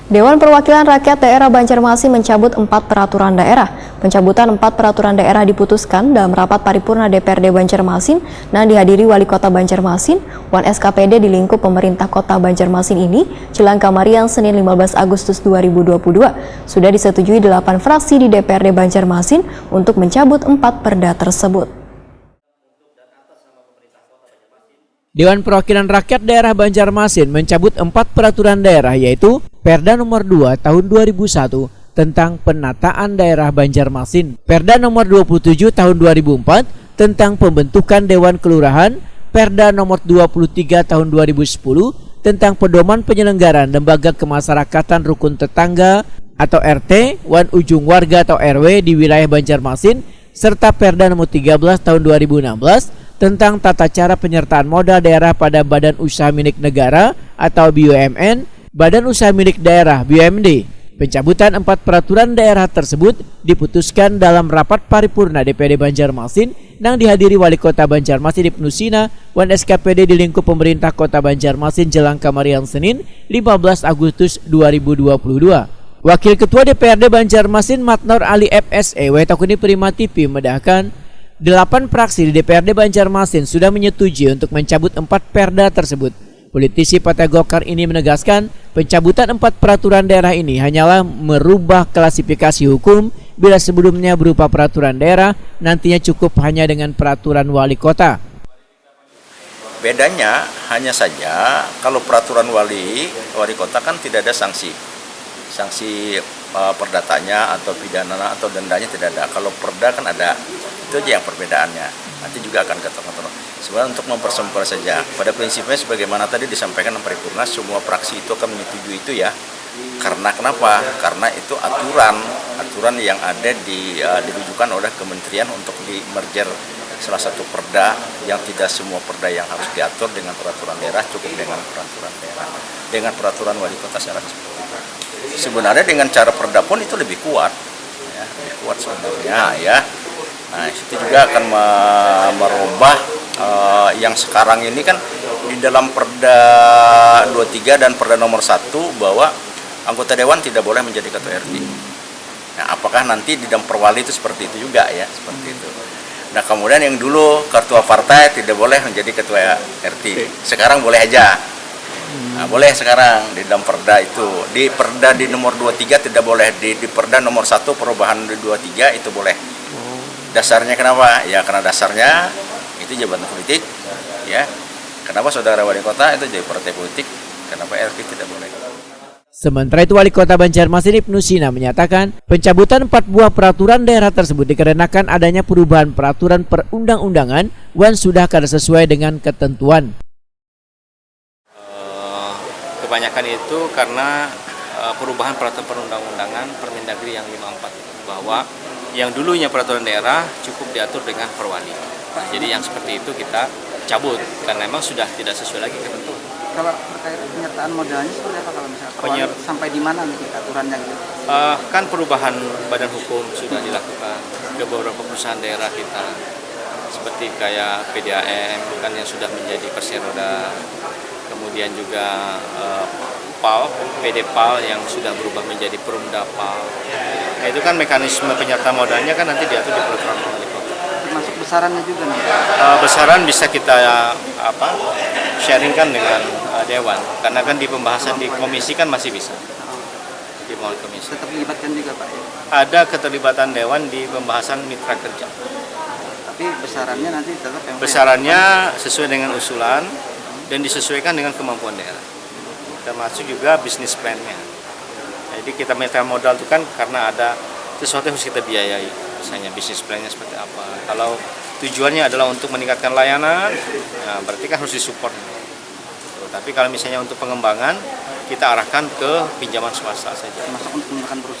Dewan Perwakilan Rakyat Daerah Banjarmasin mencabut 4 peraturan daerah. Pencabutan 4 peraturan daerah diputuskan dalam rapat paripurna DPRD Banjarmasin yang dihadiri Wali Kota Banjarmasin, Wan SKPD di lingkup pemerintah Kota Banjarmasin ini, jelang Kamarian Senin 15 Agustus 2022. Sudah disetujui 8 fraksi di DPRD Banjarmasin untuk mencabut 4 perda tersebut. Dewan Perwakilan Rakyat Daerah Banjarmasin mencabut 4 peraturan daerah, yaitu Perda Nomor 2 Tahun 2001 tentang penataan daerah Banjarmasin, Perda Nomor 27 Tahun 2004 tentang pembentukan Dewan Kelurahan, Perda Nomor 23 Tahun 2010 tentang pedoman penyelenggaraan lembaga kemasyarakatan rukun tetangga atau RT, Wan Ujung Warga atau RW di wilayah Banjarmasin, serta Perda Nomor 13 Tahun 2016 tentang tata cara penyertaan modal daerah pada Badan Usaha Milik Negara atau BUMN, Badan Usaha Milik Daerah BUMD. Pencabutan 4 peraturan daerah tersebut diputuskan dalam rapat paripurna DPRD Banjarmasin yang dihadiri Wali Kota Banjarmasin Ibnu Sina, Wan SKPD di lingkup pemerintah Kota Banjarmasin jelang Kamarian Senin 15 Agustus 2022. Wakil Ketua DPRD Banjarmasin Matnor Ali FSE Wetakuni Prima TV medahkan 8 fraksi di DPRD Banjarmasin sudah menyetujui untuk mencabut 4 perda tersebut. Politisi Partai Golkar ini menegaskan pencabutan 4 peraturan daerah ini hanyalah merubah klasifikasi hukum bila sebelumnya berupa peraturan daerah, nantinya cukup hanya dengan peraturan wali kota. Bedanya hanya saja kalau peraturan wali kota kan tidak ada sanksi perdatanya atau pidana atau dendanya tidak ada. Kalau perda kan ada. Itu aja yang perbedaannya. Nanti juga akan ketemu. Sebenarnya untuk mempersempurna saja. Pada prinsipnya sebagaimana tadi disampaikan dalam paripurna, semua fraksi itu akan menyetujui itu ya. Karena kenapa? Karena itu aturan yang ada dirujukan oleh kementerian untuk di merger salah satu perda yang tidak semua perda yang harus diatur dengan peraturan daerah, cukup dengan peraturan daerah. Dengan peraturan wali kota secara seperti itu. Sebenarnya dengan cara perda pun itu lebih kuat. Ya, lebih kuat sebenarnya ya. Nah, itu juga akan merubah yang sekarang ini kan di dalam Perda 23 dan Perda Nomor 1 bahwa anggota dewan tidak boleh menjadi ketua RT. Nah, apakah nanti di dalam perwali itu seperti itu juga ya, seperti itu. Nah, kemudian yang dulu ketua partai tidak boleh menjadi ketua RT. Sekarang boleh aja. Nah, boleh sekarang di dalam Perda itu. Di Perda di Nomor 23 tidak boleh, di Perda Nomor 1 perubahan di 23 itu boleh. Dasarnya kenapa? Ya karena dasarnya itu jabatan politik, ya. Kenapa saudara wali kota itu jadi partai politik? Kenapa RT tidak boleh? Sementara itu Wali Kota Banjarmasin Ibnu Sina menyatakan pencabutan 4 buah peraturan daerah tersebut dikarenakan adanya perubahan peraturan perundang-undangan yang sudah kada sesuai dengan ketentuan. Kebanyakan itu karena perubahan peraturan perundang-undangan Permendagri yang 54 bahwa yang dulunya peraturan daerah cukup diatur dengan perwali. Nah, jadi yang seperti itu kita cabut karena memang sudah tidak sesuai lagi ketentuan. Kalau terkait penyertaan modalnya seperti apa kalau misalnya perwali sampai di mana nih aturannya gitu? Kan perubahan badan hukum sudah dilakukan ke beberapa perusahaan daerah kita seperti kayak PDAM kan yang sudah menjadi perseroda, kemudian juga PAL, PDPAL yang sudah berubah menjadi Perumdapal. Nah, itu kan mekanisme penyertaan modalnya kan nanti diatur di peraturan wali kota. Termasuk besarannya juga nih? Besaran bisa kita sharingkan dengan dewan, karena kan di pembahasan di komisi kan masih bisa. Di komisi. Tetap dilibatkan juga Pak ya? Ada keterlibatan dewan di pembahasan mitra kerja. Tapi besarannya nanti tetap yang besarannya sesuai dengan usulan dan disesuaikan dengan kemampuan daerah. Termasuk juga bisnis plan-nya. Jadi kita minta modal itu kan karena ada sesuatu yang harus kita biayai. Misalnya bisnis plan-nya seperti apa. Kalau tujuannya adalah untuk meningkatkan layanan, ya berarti kan harus disupport. Tapi kalau misalnya untuk pengembangan, kita arahkan ke pinjaman swasta saja. Termasuk untuk menggunakan perusahaan.